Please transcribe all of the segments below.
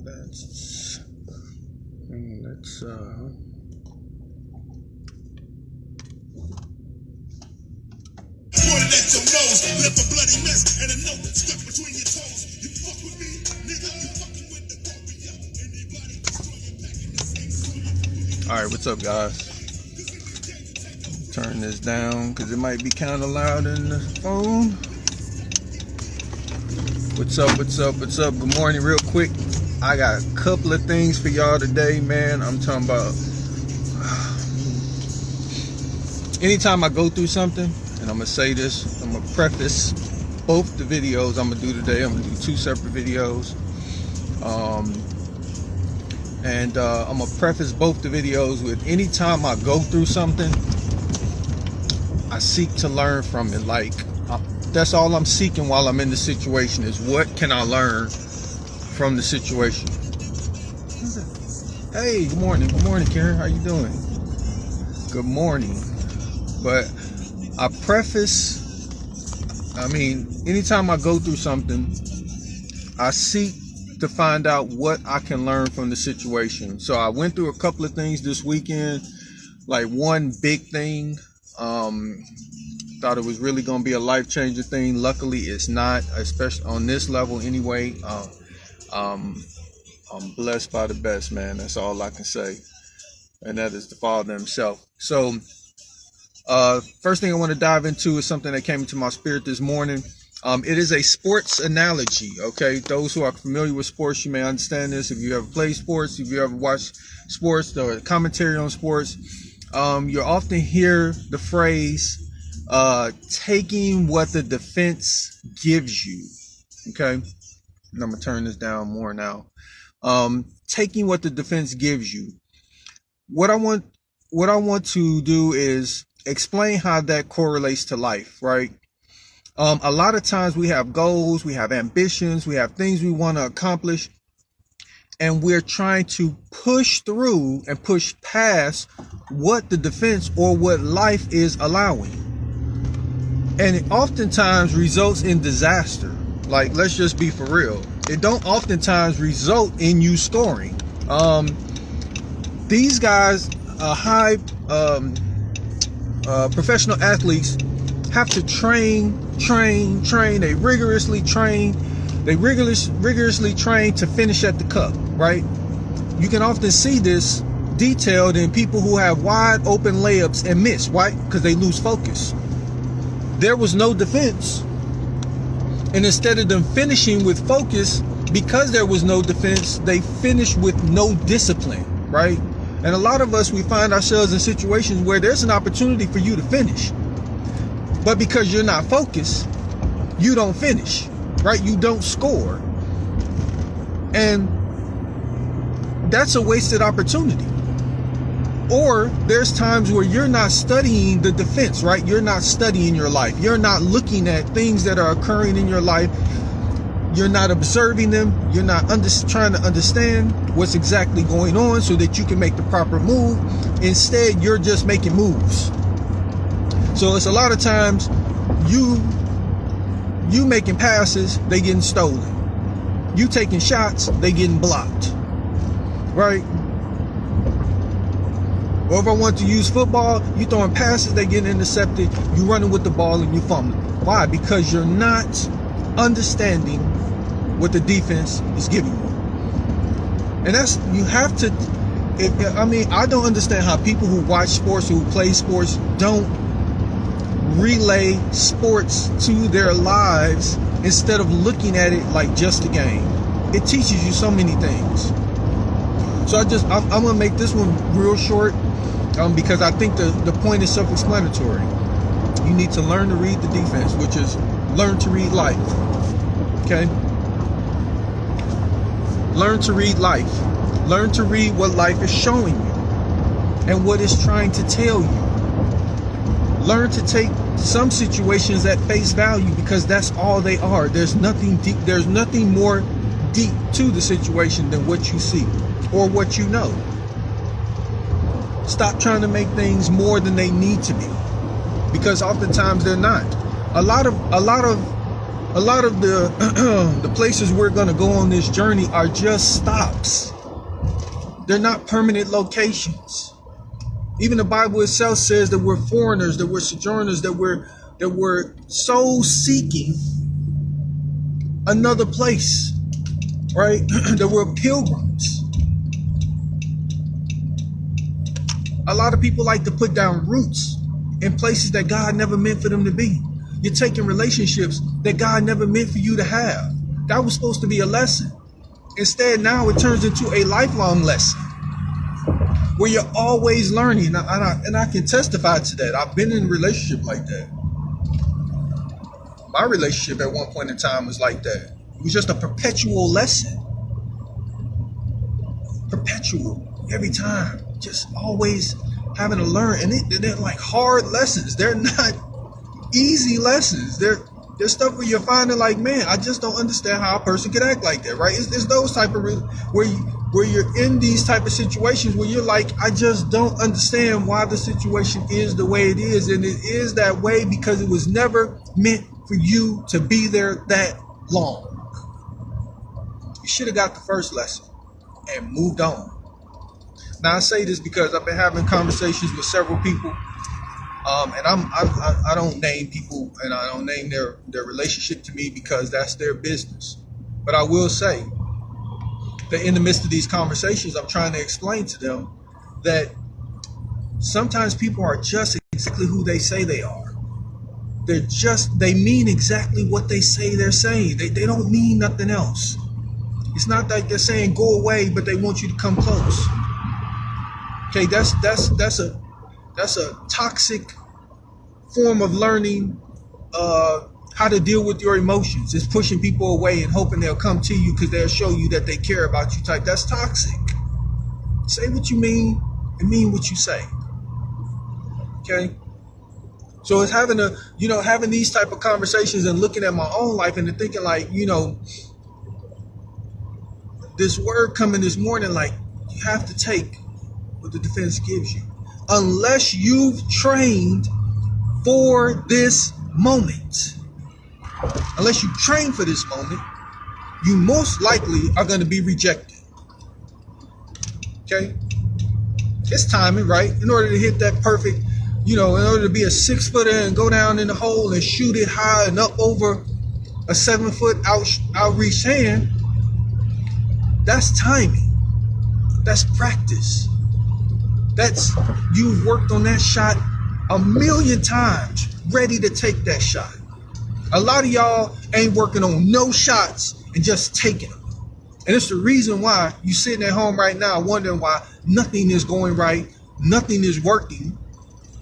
let's Pointed at your nose, left a bloody mess and a note stuck between your toes. You fuck with me, nigga, you fucking with the Scorpio. Anybody destroy your back in the same. all right, what's up, guys? Turn this down because it might be kind of loud in the phone. What's up? Good morning. Real quick, I got a couple of things for y'all today, man. I'm talking about anytime I go through something, and I'm gonna say this, I'm gonna preface both the videos I'm gonna do today. I'm gonna do 2 separate videos. And I'm gonna preface both the videos with anytime I go through something, I seek to learn from it. Like, that's all I'm seeking while I'm in the situation is what can I learn from the situation. Hey, good morning, Karen. How you doing? Good morning. But I preface, anytime I go through something, I seek to find out what I can learn from the situation. So I went through a couple of things this weekend. Like, one big thing, thought it was really going to be a life-changing thing. Luckily, it's not, especially on this level anyway. I'm blessed by the best, man. That's all I can say. And that is the Father himself. So, first thing I want to dive into is something that came into my spirit this morning. It is a sports analogy, okay? Those who are familiar with sports, you may understand this. If you ever played sports, if you ever watched sports or commentary on sports, you often hear the phrase, taking what the defense gives you, okay? And I'm going to turn this down more now. Taking what the defense gives you. What I want to do is explain how that correlates to life, right? A lot of times we have goals, we have ambitions, we have things we want to accomplish, and we're trying to push through and push past what the defense or what life is allowing. And it oftentimes results in disaster. Like, let's just be for real. It don't oftentimes result in you scoring. These guys, high professional athletes, have to train. They rigorously train. They rigorously train to finish at the cup, right? You can often see this detailed in people who have wide open layups and miss, right? Because they lose focus. There was no defense. And instead of them finishing with focus, because there was no defense, they finished with no discipline, right? And a lot of us, we find ourselves in situations where there's an opportunity for you to finish. But because you're not focused, you don't finish, right? You don't score. And that's a wasted opportunity. Or there's times where you're not studying the defense, right? You're not studying your life. You're not looking at things that are occurring in your life. You're not observing them. You're not trying to understand what's exactly going on so that you can make the proper move. Instead, you're just making moves. So it's a lot of times you making passes, they getting stolen. You taking shots, they getting blocked, right? Or if I want to use football, you throwing passes, they getting intercepted. You running with the ball and you fumbling. Why? Because you're not understanding what the defense is giving you. And that's, you have to, I don't understand how people who watch sports, who play sports, don't relay sports to their lives instead of looking at it like just a game. It teaches you so many things. So I'm going to make this one real short because I think the point is self-explanatory. You need to learn to read the defense, which is learn to read life. Okay? Learn to read life. Learn to read what life is showing you and what it's trying to tell you. Learn to take some situations at face value because that's all they are. There's nothing deep. There's nothing more deep to the situation than what you see or what you know. Stop trying to make things more than they need to be, because oftentimes they're not. A lot of A lot of the the places we're going to go on this journey are just stops. They're not permanent locations. Even the Bible itself says that we're foreigners, that we're sojourners, that we're soul seeking another place, right? That we're pilgrims. A lot of people like to put down roots in places that God never meant for them to be. You're taking relationships that God never meant for you to have. That was supposed to be a lesson. Instead, now it turns into a lifelong lesson where you're always learning. And I can testify to that. I've been in a relationship like that. My relationship at one point in time was like that. It was just a perpetual lesson. Perpetual. Every time. Just always having to learn. And they're like hard lessons. They're not easy lessons. They're stuff where you're finding like, man, I just don't understand how a person could act like that, right? It's those type of where you're in these type of situations where you're like, I just don't understand why the situation is the way it is. And it is that way because it was never meant for you to be there that long. You should have got the first lesson and moved on. Now I say this because I've been having conversations with several people. And I don't name people and I don't name their relationship to me because that's their business. But I will say that in the midst of these conversations, I'm trying to explain to them that sometimes people are just exactly who they say they are. They mean exactly what they say they're saying. They don't mean nothing else. It's not like they're saying go away, but they want you to come close. Okay, that's a toxic form of learning how to deal with your emotions. It's pushing people away and hoping they'll come to you because they'll show you that they care about you type. That's toxic. Say what you mean and mean what you say. Okay? So it's having these type of conversations and looking at my own life and thinking like, this word coming this morning, like you have to take what the defense gives you. Unless you've trained for this moment. Unless you train for this moment, you most likely are going to be rejected. Okay? It's timing, right? In order to hit that perfect, in order to be a 6-footer and go down in the hole and shoot it high and up over a 7-foot outreach hand, that's timing. That's practice. That's you've worked on that shot a million times, ready to take that shot. A lot of y'all ain't working on no shots and just taking them. And it's the reason why you sitting at home right now wondering why nothing is going right, nothing is working.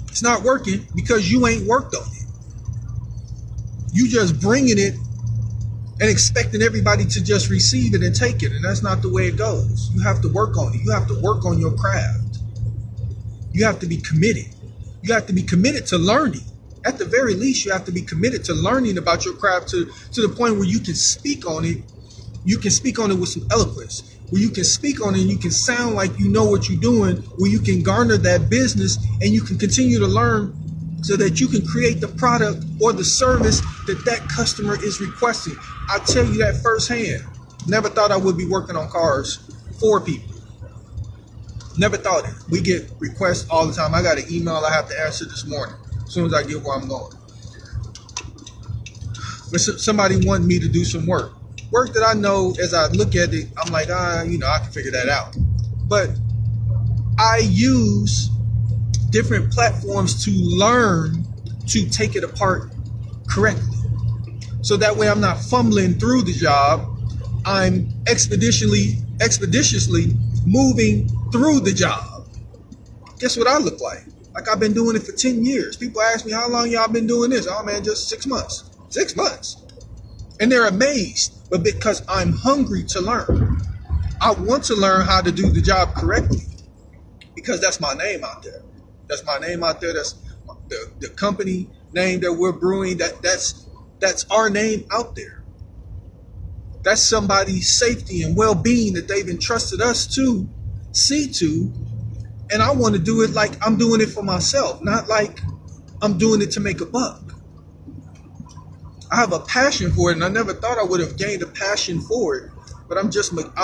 It's not working because you ain't worked on it. You just bringing it and expecting everybody to just receive it and take it. And that's not the way it goes. You have to work on it. You have to work on your craft. You have to be committed. You have to be committed to learning. At the very least, you have to be committed to learning about your craft to the point where you can speak on it. You can speak on it with some eloquence, where you can speak on it and you can sound like you know what you're doing, where you can garner that business and you can continue to learn so that you can create the product or the service that customer is requesting. I tell you that firsthand. Never thought I would be working on cars for people. Never thought it. We get requests all the time. I got an email I have to answer this morning as soon as I get where I'm going. But somebody wanted me to do some work that I know as I look at it, I'm like, I can figure that out. But I use different platforms to learn to take it apart correctly. So that way I'm not fumbling through the job. I'm expeditiously moving through the job. Guess what I look like? Like I've been doing it for 10 years. People ask me, how long y'all been doing this? Oh man, just 6 months. 6 months. And they're amazed. But because I'm hungry to learn, I want to learn how to do the job correctly. Because that's my name out there. That's my name out there. That's the company name that we're brewing. That's our name out there. That's somebody's safety and well-being that they've entrusted us to see to. And I want to do it like I'm doing it for myself, not like I'm doing it to make a buck. I have a passion for it, and I never thought I would have gained a passion for it. But I'm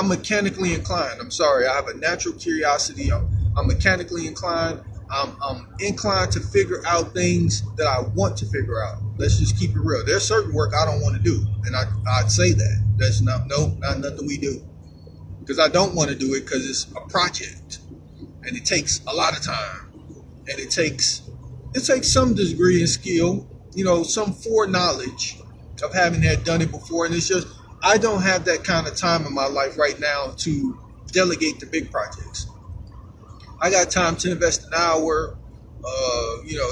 mechanically inclined. I'm sorry. I have a natural curiosity. I'm mechanically inclined. I'm inclined to figure out things that I want to figure out. Let's just keep it real. There's certain work I don't want to do, and I'd say that. That's not nothing we do, because I don't want to do it because it's a project, and it takes a lot of time, and it takes some degree of skill, some foreknowledge of having had done it before, and it's just I don't have that kind of time in my life right now to delegate the big projects. I got time to invest an hour,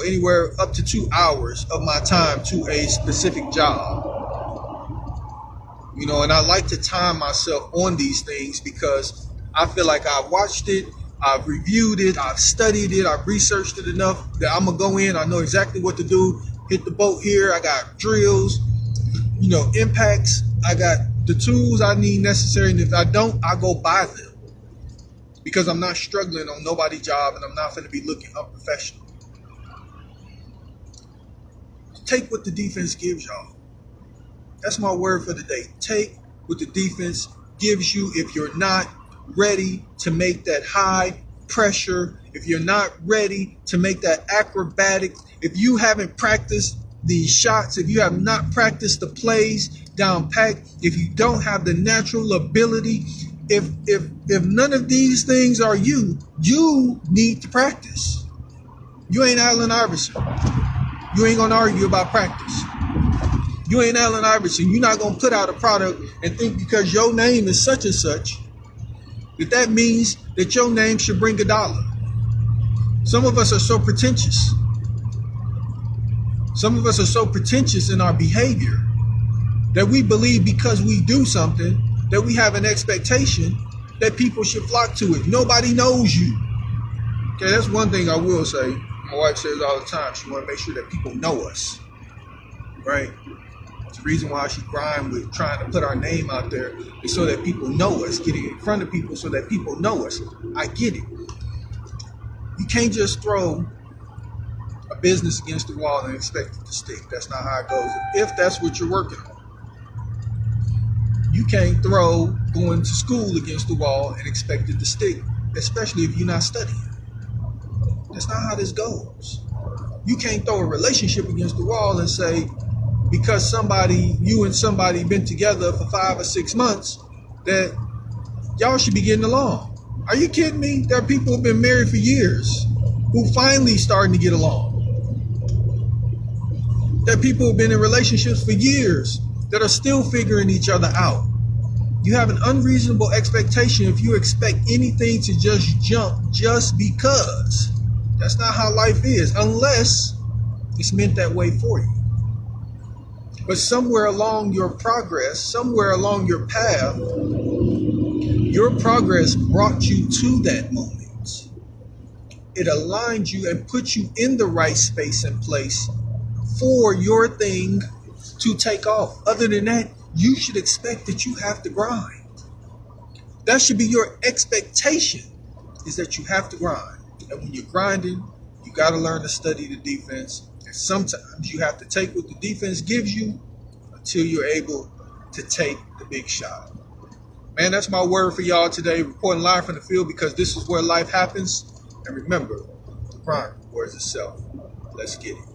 anywhere up to 2 hours of my time to a specific job. And I like to time myself on these things because I feel like I've watched it, I've reviewed it, I've studied it, I've researched it enough that I'm going to go in, I know exactly what to do, hit the boat here, I got drills, impacts, I got the tools I need necessary, and if I don't, I go buy them. Because I'm not struggling on nobody's job, and I'm not going to be looking unprofessional. Take what the defense gives y'all. That's my word for the day. Take what the defense gives you. If you're not ready to make that high pressure, if you're not ready to make that acrobatic, if you haven't practiced these shots, if you have not practiced the plays down pat, if you don't have the natural ability, if none of these things are you need to practice. You ain't Allen Iverson. You ain't gonna argue about practice. You ain't Allen Iverson. You're not gonna put out a product and think because your name is such and such that means that your name should bring $1. Some of us are so pretentious. Some of us are so pretentious in our behavior that we believe because we do something that we have an expectation that people should flock to it. Nobody knows you. Okay, that's one thing I will say. My wife says all the time, she want to make sure that people know us, right? It's the reason why she grind with trying to put our name out there is so that people know us, getting in front of people so that people know us. I get it. You can't just throw a business against the wall and expect it to stick. That's not how it goes. If that's what you're working on. You can't throw going to school against the wall and expect it to stick, especially if you're not studying. That's not how this goes. You can't throw a relationship against the wall and say, because you and somebody been together for 5 or 6 months, that y'all should be getting along. Are you kidding me? There are people who've been married for years who finally starting to get along. There are people who've been in relationships for years that are still figuring each other out. You have an unreasonable expectation if you expect anything to just jump just because. That's not how life is, unless it's meant that way for you. But somewhere along your progress, somewhere along your path, your progress brought you to that moment. It aligned you and put you in the right space and place for your thing to take off. Other than that, you should expect that you have to grind. That should be your expectation, is that you have to grind. And when you're grinding, you got to learn to study the defense. And sometimes you have to take what the defense gives you until you're able to take the big shot. Man, that's my word for y'all today. Reporting live from the field because this is where life happens. And remember, the grind rewards itself. Let's get it.